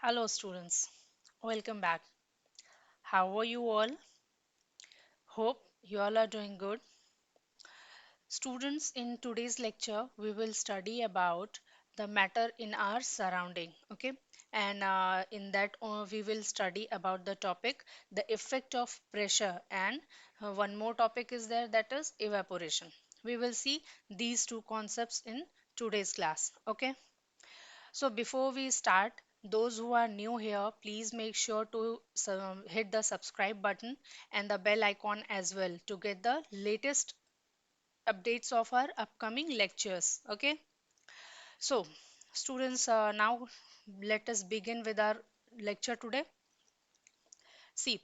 Hello, students. Welcome back. How are you all? Hope you all are doing good. Students, in today's lecture, we will study about the matter in our surrounding. Okay, and in that, we will study about the topic, the effect of pressure, and one more topic is there, that is evaporation. We will see these two concepts in today's class. Okay. So before we start, those who are new here, please make sure to hit the subscribe button and the bell icon as well to get the latest updates of our upcoming lectures. Okay. So students, now let us begin with our lecture today. See,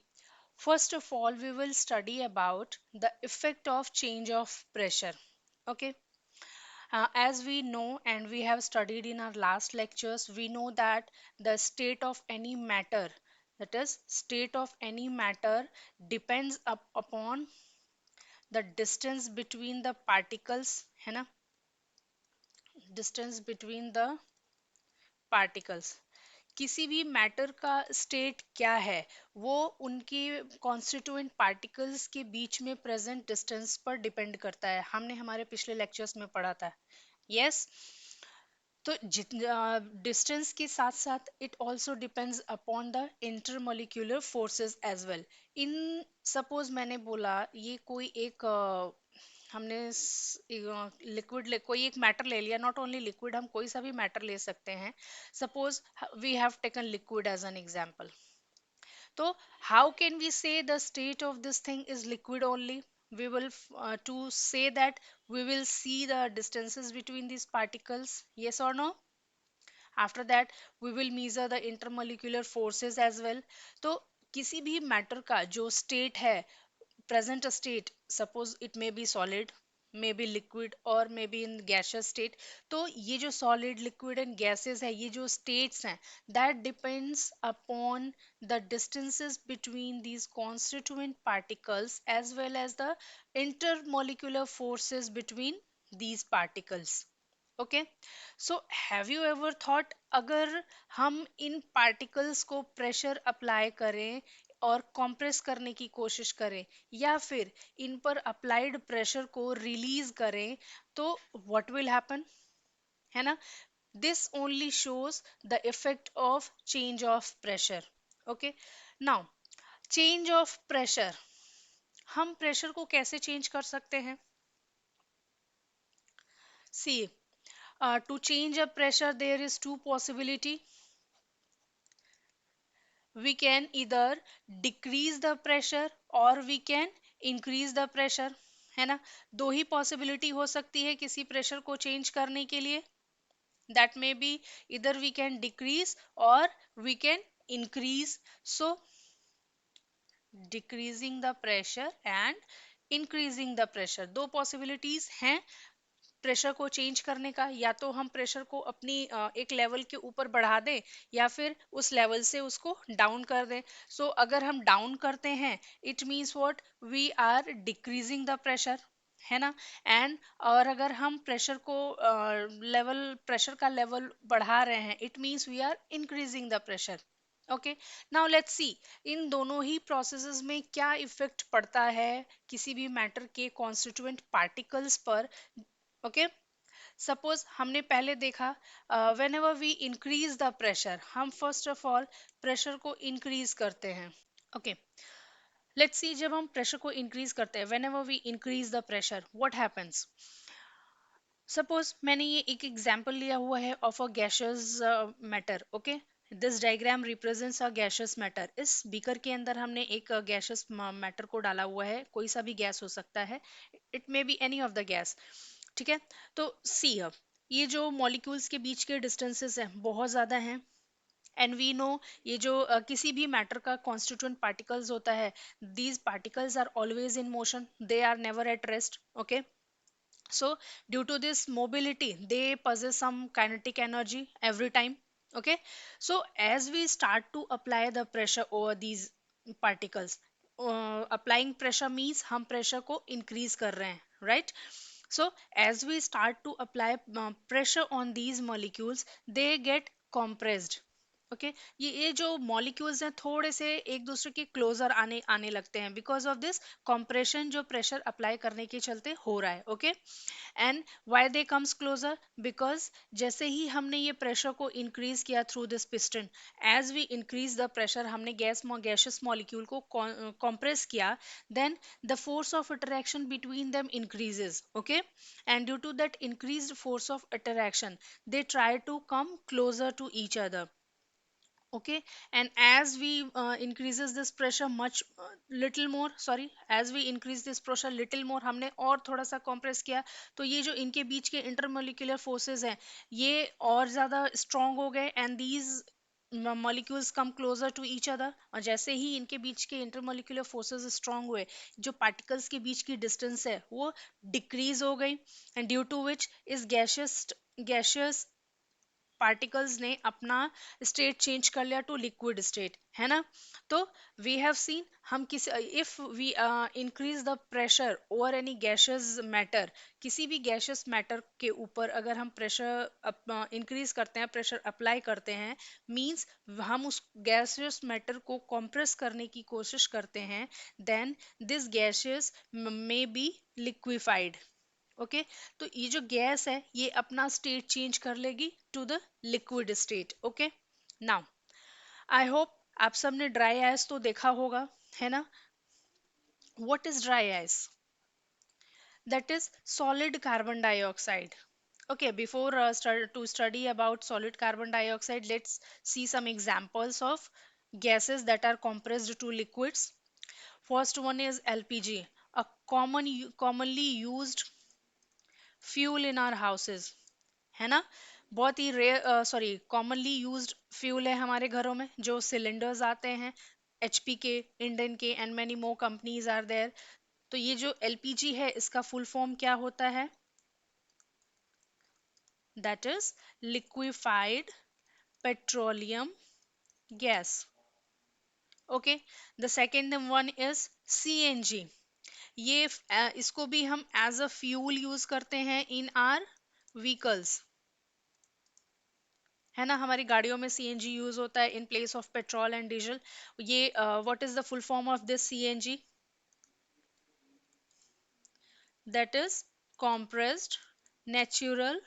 first of all, we will study about the effect of change of pressure. Okay. As we know and we have studied in our last lectures, we know that the state of any matter, that is, state of any matter depends upon the distance between the particles, है ना? Distance between the particles. किसी भी matter का state क्या है वो उनके constituent particles के बीच में प्रेजेंट डिस्टेंस पर डिपेंड करता है, हमने हमारे पिछले लेक्चर्स में पढ़ा था. यस. तो डिस्टेंस के साथ साथ it also depends upon the intermolecular forces as well. In suppose मैंने बोला ये कोई एक हमने लिक्विड कोई एक मैटर ले लिया, नॉट ओनली लिक्विड, हम कोई सा भी मैटर ले सकते हैं. Suppose we have taken liquid as an example. तो how can we say the state of this thing is liquid only? We will to say that we will see the distances between these particles, yes or no? After that we will measure the intermolecular forces as well. तो किसी भी matter का जो state है, present state, suppose it may be solid, may be liquid or may be in gaseous state. तो ये जो solid, liquid and gases है, ये जो states हैं, that depends upon the distances between these constituent particles as well as the intermolecular forces between these particles. Okay. So have you ever thought, अगर हम इन particles को प्रेशर अप्लाई करें और compress करने की कोशिश करें या फिर इन पर अप्लाइड प्रेशर को रिलीज करें, तो व्हाट विल हैपन, है ना? This only shows the effect of change of pressure. Okay. Now, change of pressure, हम प्रेशर को कैसे चेंज कर सकते हैं? सी, to change a pressure there is two possibility. We can either decrease the pressure or we can increase the pressure, है ना? दो ही possibility हो सकती है किसी pressure को change करने के लिए. That may be either we can decrease or we can increase. So decreasing the pressure and increasing the pressure, दो possibilities हैं प्रेशर को चेंज करने का. या तो हम प्रेशर को अपनी एक लेवल के ऊपर बढ़ा दें या फिर उस लेवल से उसको डाउन कर दें. सो अगर हम डाउन करते हैं, it means what, we are decreasing the pressure, है ना? एंड और अगर हम प्रेशर को लेवल प्रेशर का लेवल बढ़ा रहे हैं, it means we are increasing the pressure. Okay. Now let's see, इन दोनों ही प्रोसेसेस में क्या इफेक्ट पड़ता है किसी भी मैटर के कॉन्स्टिट्यूएंट पार्टिकल्स पर. ओके. सपोज हमने पहले देखा, whenever we increase the pressure, हम फर्स्ट ऑफ ऑल प्रेशर को इंक्रीज करते हैं. ओके. लेट्स सी, जब हम प्रेशर को इंक्रीज करते हैं, whenever we increase the pressure, what happens. Suppose मैंने ये एक एग्जांपल लिया हुआ है of a gaseous matter. Okay. This diagram represents a gaseous matter. इस बीकर के अंदर हमने एक गैशियस मैटर को डाला हुआ है, कोई सा भी गैस हो सकता है, it may be any of the gas. ठीक है. तो सी, अब ये जो मॉलिक्यूल्स के बीच के डिस्टेंसेस हैं बहुत ज़्यादा हैं. एंड वी नो, ये जो किसी भी मैटर का कॉन्स्टिट्यूएंट पार्टिकल्स होता है, these particles are always in motion, they are never at rest. Okay. So due to this mobility they possess some kinetic energy every time. Okay. So as we start to apply the pressure over these particles, applying pressure means हम pressure को increase कर रहे हैं, right? So as we start to apply pressure on these molecules, they get compressed. Okay, ये जो molecules हैं थोड़े से एक दूसरे के क्लोजर आने आने लगते हैं बिकॉज ऑफ दिस कंप्रेशन जो प्रेशर अप्लाई करने के चलते हो रहा है। Okay, and why they comes closer, because जैसे ही हमने ये प्रेशर को इंक्रीज किया through this piston, as we increase the pressure, हमने गैसियस मॉलिक्यूल को कंप्रेस किया, then the force of attraction between them increases. Okay, and due to that increased force of attraction they try to come closer to each other। Okay, and as we increases this pressure much little more, sorry, as we increase this pressure little more, हमने और थोड़ा सा compress किया, तो ये जो इनके बीच के intermolecular forces हैं ये और ज़्यादा strong हो गए, and these molecules come closer to each other। और जैसे ही इनके बीच के intermolecular forces strong हुए, जो particles के बीच की distance है वो decrease हो गई, and due to which is gaseous particles ने अपना स्टेट चेंज कर लिया टू लिक्विड स्टेट, है ना। तो वी हैव सीन, हम किस if we increase the pressure over any gaseous matter, किसी भी गैशियस मैटर के ऊपर अगर हम प्रेशर इंक्रीज करते हैं, प्रेशर अप्लाई करते हैं, मींस हम उस गैसियस मैटर को कंप्रेस करने की कोशिश करते हैं, then this gaseous may be liquefied. Okay, तो ये जो गैस है ये अपना स्टेट चेंज कर लेगी to the liquid state. Okay, now I hope आप सबने ड्राई आइस तो देखा होगा, है ना। What is dry ice? That is solid carbon dioxide. Okay, before to study about solid carbon dioxide, let's see some examples of gases that are compressed to liquids. First one is LPG, a commonly used fuel in our houses, है ना। बहुत ही rare, sorry, commonly used fuel है हमारे घरों में, जो cylinders आते हैं एचपी के, इंडेन के, and many more companies are there. तो ये जो एलपीजी है इसका फुल फॉर्म क्या होता है? That is liquefied petroleum gas. Okay, the second one is CNG. ये इसको भी हम एज अ फ्यूल यूज करते हैं इन आर व्हीकल्स, है ना। हमारी गाड़ियों में सीएनजी यूज होता है in place of petrol and diesel. ये what is the full form of this CNG? That is compressed natural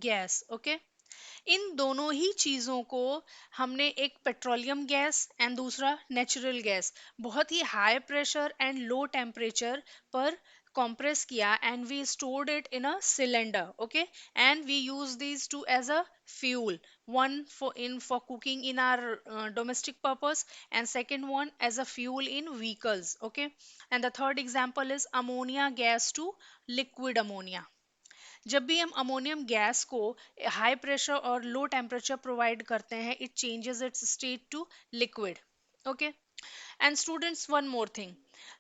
gas. Okay, इन दोनों ही चीजों को हमने, एक पेट्रोलियम गैस एंड दूसरा नेचुरल गैस, बहुत ही high pressure and low temperature पर compress किया, and we stored it in a cylinder। Okay, and we use these two as a fuel, one for cooking in our domestic purpose, and second one as a fuel in vehicles। Okay, and the third example is ammonia gas to liquid ammonia। जब भी हम ammonium gas को high pressure और low temperature provide करते हैं, it changes its state to liquid. Okay, and students, one more thing,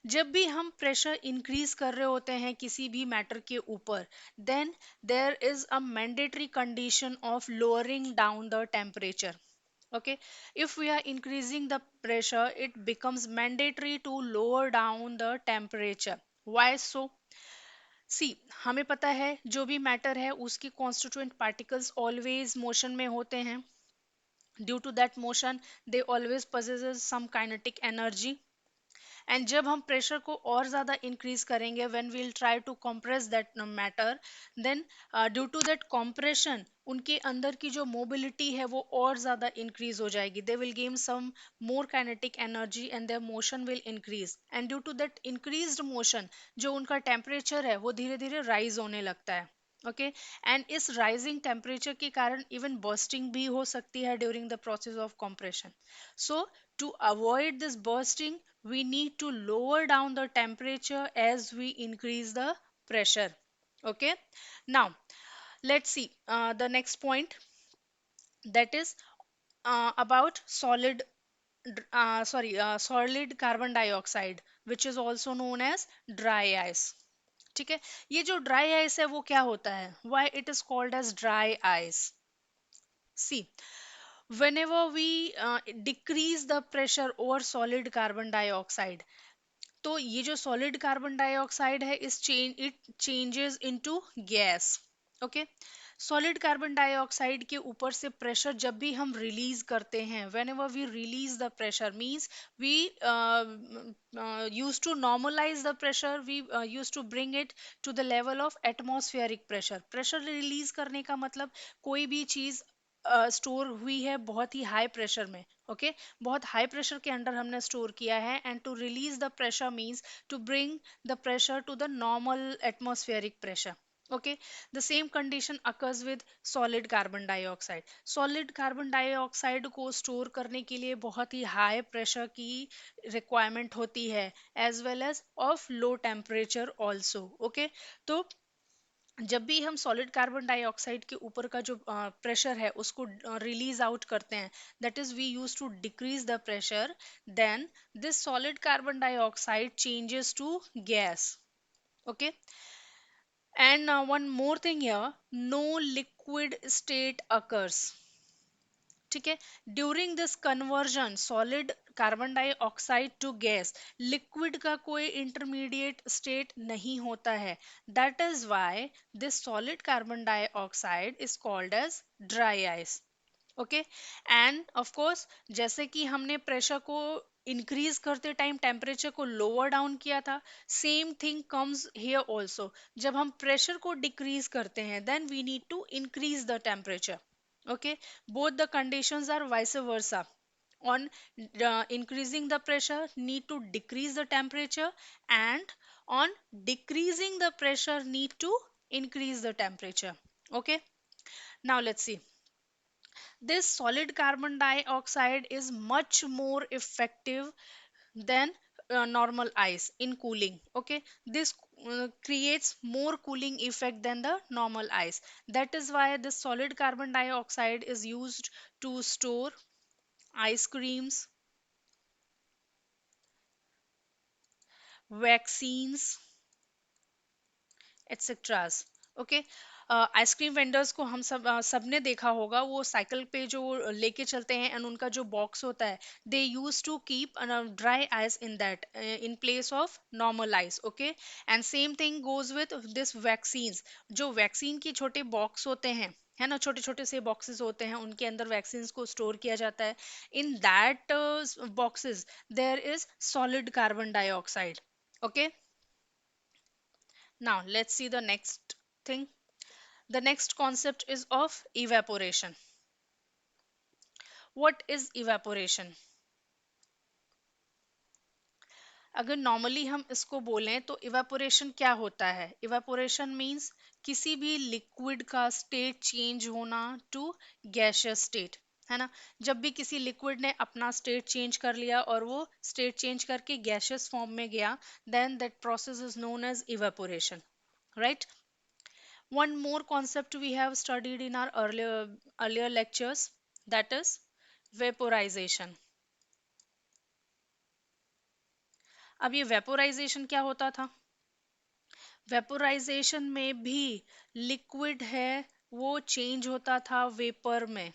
जब भी हम प्रेशर इंक्रीज कर रहे होते हैं किसी भी मैटर के ऊपर, then there is a mandatory condition of lowering down the temperature. Okay, if we are increasing the pressure, it becomes mandatory to lower down the temperature। Why so? सी, हमें पता है जो भी मैटर है उसकी कॉन्स्टिट्यूएंट पार्टिकल्स ऑलवेज मोशन में होते हैं। Due to that motion they always possesses some kinetic energy, and जब हम प्रेशर को और ज़्यादा इंक्रीज करेंगे, when we'll try to compress that matter, then due to that compression उनके अंदर की जो मोबिलिटी है वो और ज़्यादा इंक्रीज हो जाएगी। They will gain some more kinetic energy and their motion will increase, and due to that increased motion जो उनका टेम्परेचर है वो धीरे धीरे राइज होने लगता है। ओके, एंड इस राइजिंग टेम्परेचर के कारण इवन बर्स्टिंग भी हो सकती है during the process of compression. So to avoid this bursting, we need to lower down the temperature as we increase the pressure। Okay, now let's see the next point, that is about solid carbon dioxide, which is also known as dry ice। ठीक है, ये जो dry ice है वो क्या होता है? Why it is called as dry ice? See, whenever we decrease the pressure over solid carbon dioxide, तो ये जो सॉलिड कार्बन डाइऑक्साइड है इस change it changes into gas. Okay, solid carbon dioxide के ऊपर से प्रेशर जब भी हम रिलीज करते हैं, whenever we release the pressure means we use to normalise the pressure, we use to bring it to the level of atmospheric pressure. Pressure release करने का मतलब कोई भी चीज स्टोर हुई है बहुत ही हाई प्रेशर में, ओके बहुत हाई प्रेशर के अंडर हमने स्टोर किया है, and to release the pressure means to bring the pressure to the normal atmospheric pressure. Okay, the same condition occurs with solid carbon dioxide. Solid carbon dioxide को store करने के लिए बहुत ही हाई प्रेशर की requirement होती है, as well as of low temperature also. Okay, तो जब भी हम सॉलिड कार्बन डाइऑक्साइड के ऊपर का जो प्रेशर है उसको रिलीज आउट करते हैं, that is we use to decrease the pressure, then this solid carbon dioxide changes to gas. Okay, and one more thing here, no liquid state occurs। ठीक है, during this conversion solid carbon dioxide to gas, liquid का कोई intermediate state नहीं होता है, that is why this solid carbon dioxide is called as dry ice. Okay, and of course जैसे कि हमने प्रेशर को इंक्रीज करते टाइम टेम्परेचर को लोअर डाउन किया था, same thing comes here also. जब हम प्रेशर को डिक्रीज करते हैं then we need to increase the temperature. Okay, both the conditions are vice versa. On increasing the pressure need to decrease the temperature, and on decreasing the pressure need to increase the temperature. Okay, now let's see. This solid carbon dioxide is much more effective than normal ice in cooling. Okay, this creates more cooling effect than the normal ice. That is why the solid carbon dioxide is used to store ice creams, vaccines, etceteras. Okay, ice cream vendors को हम सबने देखा होगा, वो cycle पे जो लेके चलते हैं एंड उनका जो बॉक्स होता है, they use to keep dry ice in that in place of normal ice. Okay, and same thing goes with this vaccines. जो वैक्सीन के छोटे बॉक्स होते हैं, है ना, छोटे छोटे से बॉक्सेस होते हैं, उनके अंदर वैक्सीन को स्टोर किया जाता है। In that boxes there is solid carbon dioxide. Okay, now let's see the next thing. The next concept is of evaporation. What is evaporation? अगर नॉर्मली हम इसको बोलें तो इवेपोरेशन क्या होता है? इवेपोरेशन मींस किसी भी लिक्विड का स्टेट चेंज होना टू गैसियस स्टेट, है ना। जब भी किसी लिक्विड ने अपना स्टेट चेंज कर लिया और वो स्टेट चेंज करके गैसियस फॉर्म में गया, then that process is known as evaporation, right. One more concept we have studied in our earlier lectures, that is vaporization. अब ये वेपोराइजेशन क्या होता था? वेपोराइजेशन में भी लिक्विड है वो चेंज होता था वेपर में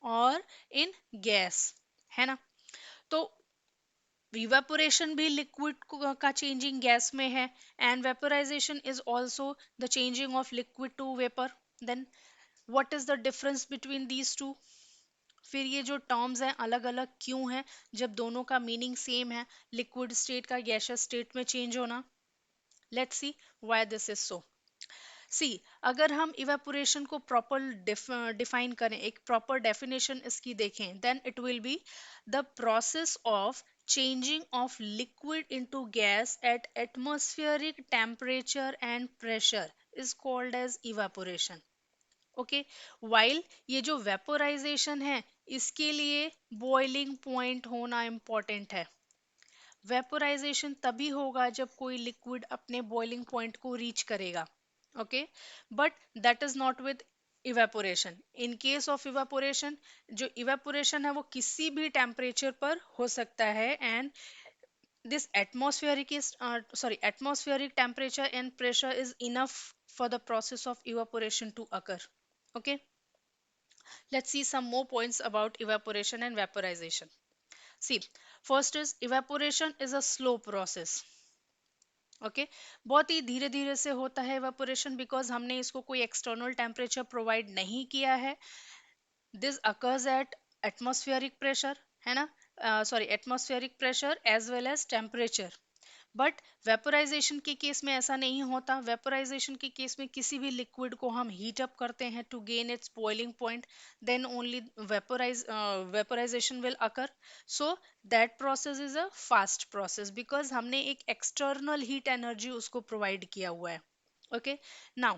और इन गैस, है ना। तो इवेपोरेशन भी लिक्विड का चेंजिंग गैस में है, and vaporisation is also the changing of liquid to vapour. Then what is the difference between these two? फिर ये जो टर्म्स हैं अलग अलग क्यों हैं जब दोनों का मीनिंग सेम है, लिक्विड स्टेट का गैसियस स्टेट में चेंज होना। Let's see why this is so. See, अगर हम इवेपोरेशन को प्रॉपर डिफाइन करें, एक प्रॉपर डेफिनेशन इसकी देखें, then it will be the process of changing of liquid into gas at atmospheric temperature and pressure is called as evaporation. Okay, while ये जो vaporisation है इसके लिए बॉइलिंग पॉइंट होना इंपॉर्टेंट है। वेपोराइजेशन तभी होगा जब कोई लिक्विड अपने बॉइलिंग पॉइंट को रीच करेगा। Okay, but that is not with evaporation. In case of evaporation, जो इवेपोरेशन है वो किसी भी टेम्परेचर पर हो सकता है, and this atmospheric is atmospheric temperature and pressure is enough for the process of evaporation to occur. Okay, let's see some more points about evaporation and vaporization. See, first is evaporation is a slow process. Okay. बहुत ही धीरे धीरे से होता है evaporation, because हमने इसको कोई external temperature provide नहीं किया है। This occurs at atmospheric pressure, है ना, sorry, atmospheric pressure as well as temperature. But vaporisation के केस में ऐसा नहीं होता। वेपोराइजेशन के केस में किसी भी लिक्विड को हम हीट अप करते हैं to gain its boiling point, then only vaporisation will occur. So that process is a fast process, because हमने एक एक्सटर्नल हीट एनर्जी उसको प्रोवाइड किया हुआ है। Okay, now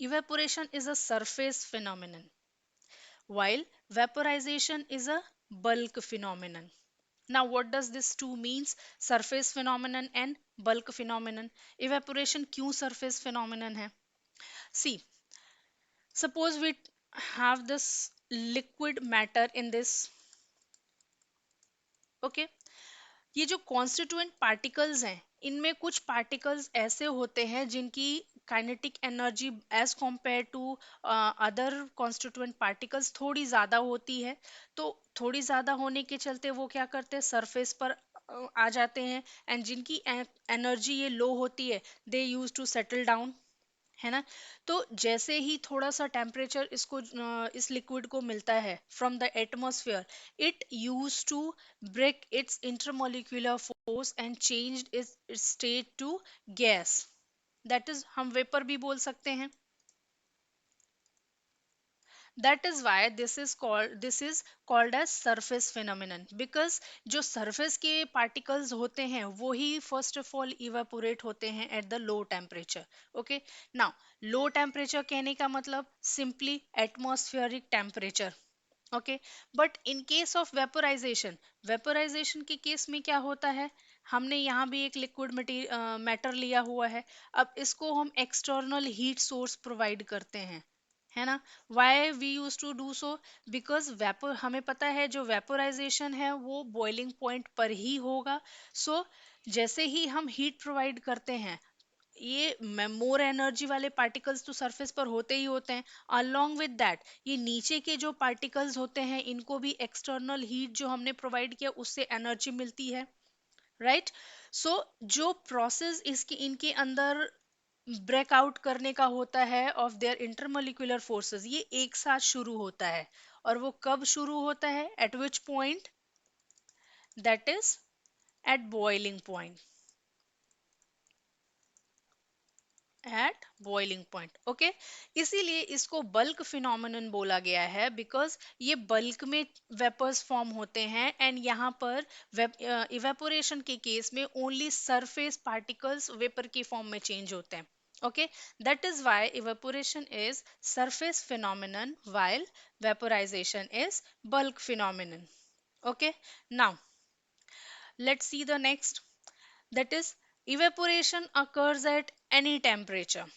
evaporation is a surface phenomenon, while vaporization is a bulk phenomenon. Now, what does this two means? Surface phenomenon and bulk phenomenon. Evaporation क्यों surface phenomenon है? See, suppose we have this liquid matter in this. Okay, ये जो constituent particles हैं, इनमें कुछ particles ऐसे होते हैं जिनकी kinetic energy as compare to other constituent particles थोड़ी ज़्यादा होती है। तो थोड़ी ज़्यादा होने के चलते वो क्या करते हैं, सरफेस पर आ जाते हैं। एंड जिनकी एनर्जी ये लो होती है, they use to settle down, है ना। तो जैसे ही थोड़ा सा टेम्परेचर इसको इस लिक्विड को मिलता है from the atmosphere, it use to break its intermolecular force and change its state to gas. That is हम वेपर भी बोल सकते हैं। That is why this is called as surface phenomenon, because जो surface के particles होते हैं वो ही first of all evaporate होते हैं at the low temperature. Okay, now low temperature कहने का मतलब simply atmospheric temperature. Okay, but in case of vaporisation, vaporisation के केस में क्या होता है, हमने यहाँ भी एक लिक्विड मैटर लिया हुआ है। अब इसको हम एक्सटर्नल हीट सोर्स प्रोवाइड करते हैं, है ना। Why we use to do so, because vapour हमें पता है जो वेपोराइजेशन है वो बॉइलिंग पॉइंट पर ही होगा। सो जैसे ही हम हीट प्रोवाइड करते हैं, ये मोर एनर्जी वाले पार्टिकल्स तो सरफेस पर होते ही होते हैं। अलोंग विद दैट ये नीचे के जो पार्टिकल्स होते हैं, इनको भी एक्सटर्नल हीट जो हमने प्रोवाइड किया उससे एनर्जी मिलती है, राइट। सो जो प्रोसेस इसकी इनके अंदर ब्रेकआउट करने का होता है ऑफ देयर इंटरमोलिकुलर फोर्सेस, ये एक साथ शुरू होता है। और वो कब शुरू होता है, at which point, that is at boiling point, at boiling point. Okay, इसीलिए इसको बल्क फिनोमिनन बोला गया है, बिकॉज ये बल्क में वेपर्स फॉर्म होते हैं। एंड यहाँ पर इवेपोरेशन के केस में ओनली सरफेस पार्टिकल्स वेपर की फॉर्म में चेंज होते हैं। Okay, that is why evaporation is surface phenomenon while vaporization is bulk phenomenon. Okay, now let's see the next, that is evaporation occurs at any temperature.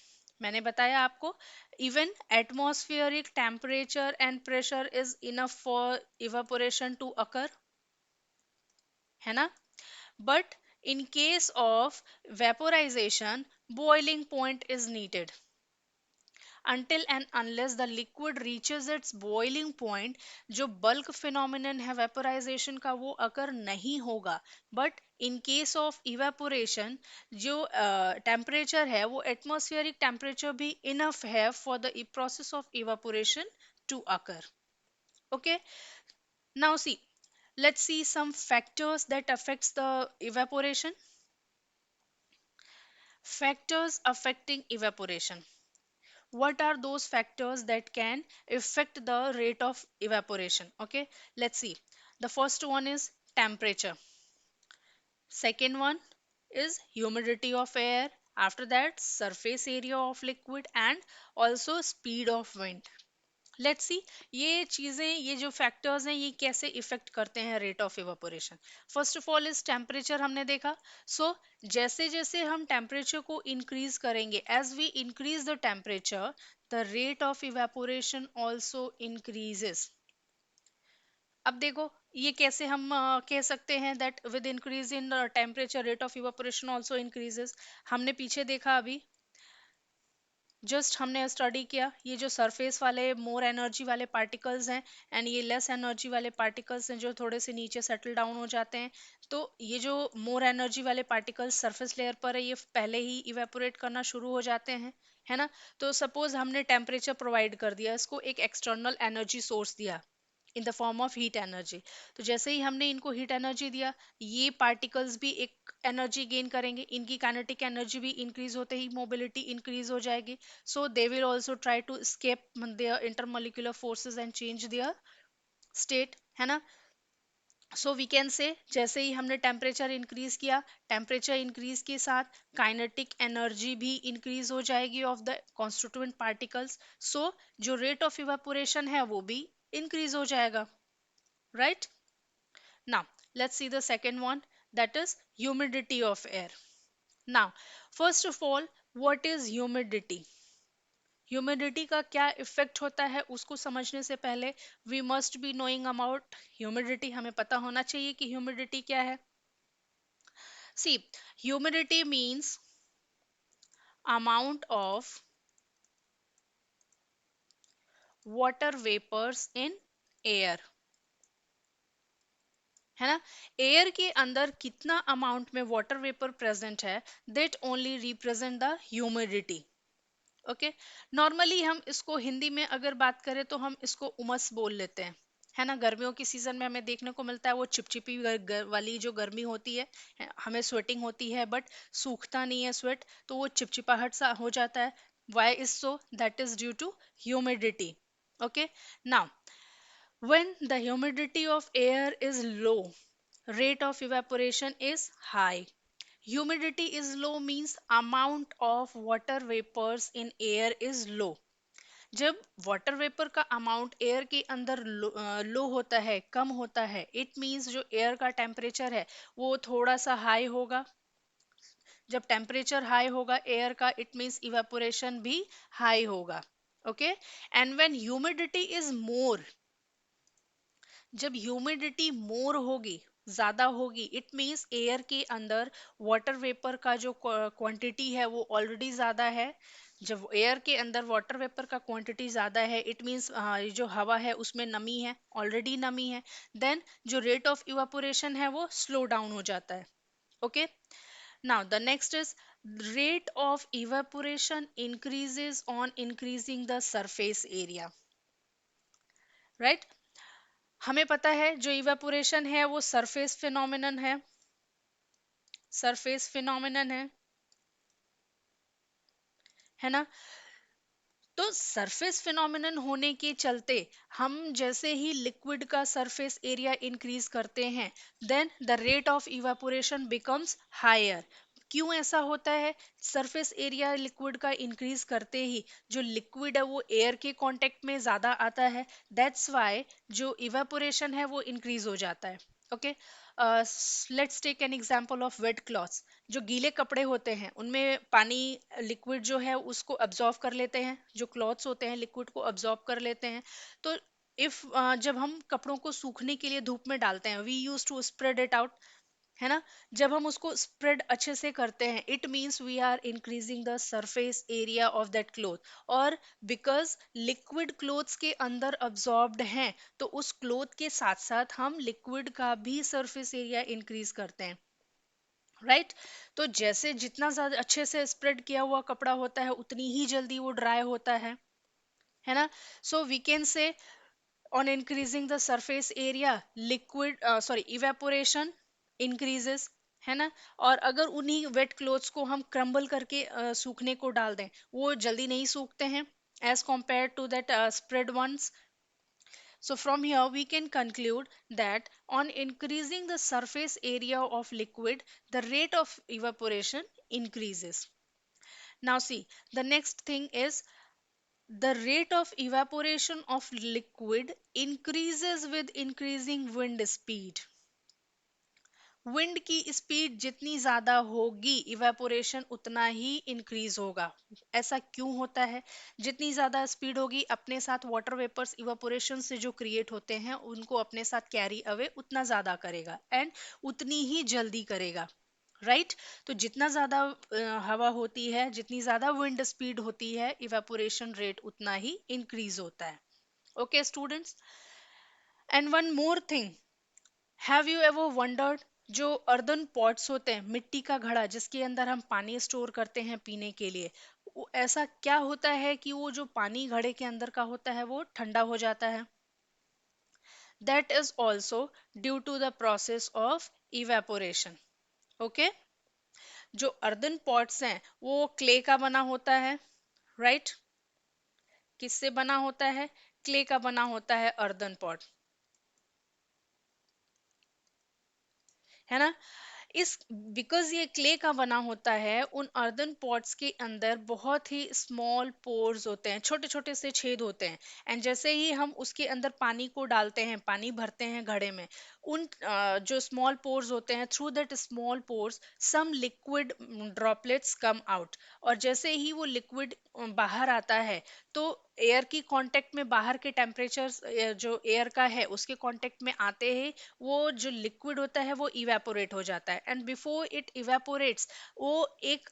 मैंने बताया आपको, even atmospheric temperature and pressure is enough for evaporation to occur, है ना। But in case of vaporization, boiling point is needed. Until and unless the liquid reaches its boiling point, जो bulk phenomenon है vaporization का वो occur नहीं होगा। But in case of evaporation, जो temperature है वो atmospheric temperature भी enough है for the process of evaporation to occur. Okay, now see, let's see some factors that affects the evaporation. Factors affecting evaporation. What are those factors that can affect the rate of evaporation? Okay, let's see. The first one is temperature. Second one is humidity of air. After that, surface area of liquid and also speed of wind. Let's see, ये चीजें, ये जो factors हैं ये कैसे effect करते हैं rate of evaporation. First of all is temperature, हमने देखा। सो जैसे जैसे हम टेम्परेचर को इंक्रीज करेंगे, as we increase the temperature, the rate of evaporation also increases. अब देखो ये कैसे हम कह सकते हैं that with increase in temperature rate of evaporation also increases. हमने पीछे देखा अभी, जस्ट हमने स्टडी किया ये जो सरफेस वाले मोर एनर्जी वाले पार्टिकल्स हैं एंड ये लेस एनर्जी वाले पार्टिकल्स हैं जो थोड़े से नीचे सेटल डाउन हो जाते हैं। तो ये जो मोर एनर्जी वाले पार्टिकल्स सरफेस लेयर पर है ये पहले ही इवेपोरेट करना शुरू हो जाते हैं, है ना। तो सपोज हमने टेम्परेचर प्रोवाइड कर दिया, इसको एक एक्सटर्नल एनर्जी सोर्स दिया in the form of heat energy. तो जैसे ही हमने इनको हीट एनर्जी दिया, ये पार्टिकल्स भी एक एनर्जी गेन करेंगे, इनकी काइनेटिक एनर्जी भी इंक्रीज होते ही मोबिलिटी इंक्रीज हो जाएगी। So they will also try to escape their intermolecular forces and change their state, है ना। सो वी कैन से जैसे ही हमने टेम्परेचर इंक्रीज किया, टेम्परेचर इंक्रीज के साथ काइनेटिक एनर्जी भी इंक्रीज हो जाएगी of the constituent particles. So जो रेट ऑफ इवेपोरेशन है वो भी इंक्रीज हो जाएगा, right? Now, let's see the second one, that is humidity of air. Now, first of all, what is humidity? Humidity का क्या इफेक्ट होता है उसको समझने से पहले we must be knowing about humidity, हमें पता होना चाहिए कि ह्यूमिडिटी क्या है। सी, humidity means amount of water vapours in air, है ना। एयर के अंदर कितना अमाउंट में वाटर वेपर प्रेजेंट है, that only represent the humidity. Okay, normally हम इसको हिंदी में अगर बात करें तो हम इसको उमस बोल लेते हैं, है ना। गर्मियों की सीजन में हमें देखने को मिलता है वो चिपचिपी वाली जो गर्मी होती है, हमें स्वेटिंग होती है बट सूखता नहीं है स्वेट, तो वो चिपचिपाहट सा हो जाता है। Why is so, that is due to humidity. Okay, now when the humidity of air is low, rate of evaporation is high. Humidity is low means amount of water vapors in air is low. जब water vapour का amount air के अंदर लो होता है, कम होता है, it means जो air का टेम्परेचर है वो थोड़ा सा हाई होगा। जब टेम्परेचर हाई होगा एयर का, इट मींस इवेपोरेशन भी हाई होगा। Okay, and when humidity is more, जब ह्यूमिडिटी मोर होगी, ज्यादा होगी, इट मींस एयर के अंदर वाटर वेपर का जो क्वांटिटी है वो ऑलरेडी ज्यादा है। जब एयर के अंदर वाटर वेपर का क्वांटिटी ज्यादा है, इट मींस जो हवा है उसमें नमी है, ऑलरेडी नमी है, देन जो रेट ऑफ इवापोरेशन है वो स्लो डाउन हो जाता है। Okay, now the next is rate of evaporation increases on increasing the surface area, right? हमें पता है जो इवेपोरेशन है वो सरफेस फिनोमिनन है, सरफेस फिनोमिनन है ना। तो सरफेस फिनोमिनन होने के चलते हम जैसे ही लिक्विड का सरफेस एरिया इंक्रीज करते हैं, then the rate of evaporation becomes higher. क्यों ऐसा होता है? सरफेस एरिया लिक्विड का इंक्रीज करते ही जो लिक्विड है वो एयर के कांटेक्ट में ज्यादा आता है, दैट्स वाई जो इवेपोरेशन है वो इंक्रीज हो जाता है। Okay, let's take an example of wet clothes. जो गीले कपड़े होते हैं उनमें पानी, लिक्विड जो है उसको अब्जॉर्ब कर लेते हैं, जो क्लॉथ्स होते हैं लिक्विड को अब्जॉर्ब कर लेते हैं। तो इफ जब हम कपड़ों को सूखने के लिए धूप में डालते हैं, we use to spread it out, है ना। जब हम उसको स्प्रेड अच्छे से करते हैं, it means we are increasing the surface area of that cloth. और बिकॉज लिक्विड क्लोथ्स के अंदर अब्जॉर्ब्ड हैं, तो उस क्लोथ के साथ साथ हम लिक्विड का भी सरफेस एरिया इंक्रीज करते हैं, राइट। तो जैसे जितना ज्यादा अच्छे से स्प्रेड किया हुआ कपड़ा होता है उतनी ही जल्दी वो ड्राई होता है ना। So we can say on increasing the surface area, liquid sorry evaporation increases, है ना। और अगर उन्हीं वेट क्लोथ्स को हम क्रम्बल करके सूखने को डाल दें, वो जल्दी नहीं सूखते हैं as compared to that spread ones. So from here we can conclude that on increasing the surface area of liquid, the rate of evaporation increases. Now see, the next thing is the rate of evaporation of liquid increases with increasing wind speed. Wind की speed जितनी ज्यादा होगी, evaporation उतना ही increase होगा। ऐसा क्यों होता है? जितनी ज्यादा स्पीड होगी, अपने साथ वाटर वेपर्स इवेपोरेशन से जो क्रिएट होते हैं उनको अपने साथ कैरी अवे उतना ज्यादा करेगा एंड उतनी ही जल्दी करेगा। राइट। तो जितना ज्यादा हवा होती है, जितनी ज्यादा विंड स्पीड होती है, इवेपोरेशन रेट उतना ही इंक्रीज होता है। Okay students, and one more thing, have you ever wondered, जो अर्दन पॉट्स होते हैं, मिट्टी का घड़ा जिसके अंदर हम पानी स्टोर करते हैं पीने के लिए, ऐसा क्या होता है कि वो जो पानी घड़े के अंदर का होता है वो ठंडा हो जाता है? That is also due to the process of evaporation. Okay. जो अर्दन पॉट्स हैं वो क्ले का बना होता है, राइट। किससे बना होता है? क्ले का बना होता है अर्दन पॉट, है ना। इस बिकॉज ये क्ले का बना होता है, उन अर्दन पॉट्स के अंदर बहुत ही स्मॉल पोर्स होते हैं, छोटे छोटे से छेद होते हैं। एंड जैसे ही हम उसके अंदर पानी को डालते हैं, पानी भरते हैं घड़े में, उन जो स्मॉल पोर्स होते हैं, through that small pores some liquid droplets come out. और जैसे ही वो लिक्विड बाहर आता है, तो एयर की कांटेक्ट में, बाहर के टेम्परेचर जो एयर का है उसके कांटेक्ट में आते ही वो जो लिक्विड होता है वो इवेपोरेट हो जाता है। एंड बिफोर इट इवेपोरेट्स, वो एक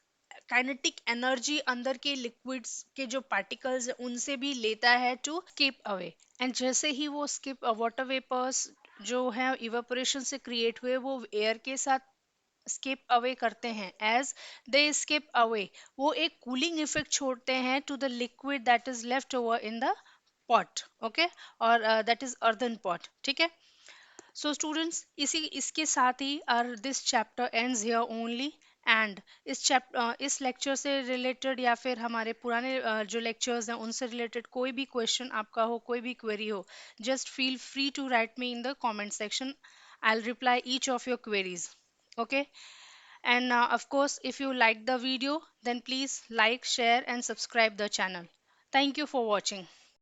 काइनेटिक एनर्जी अंदर के लिक्विड्स के जो पार्टिकल्स उनसे भी लेता है टू स्किप अवे। एंड जैसे ही वो स्किप, वाटर वेपर्स जो है इवेपोरेशन से क्रिएट हुए, वो एयर के साथ स्किप अवे करते हैं। एज दे स्किप अवे, वो एक कूलिंग इफेक्ट छोड़ते हैं to the liquid that is left over in the pot. Okay. और दैट इज अर्दन पॉट, ठीक है। सो स्टूडेंट्स, इसी इसके साथ ही our this chapter ends here only. And इस लेक्चर से रिलेटेड या फिर हमारे पुराने जो लेक्चर्स हैं उनसे रिलेटेड कोई भी क्वेश्चन आपका हो, कोई भी क्वेरी हो, just feel free to write me in the comment section. I'll reply each of your queries. Okay. And of course, if you like the video, then please like, share, and subscribe the channel. Thank you for watching.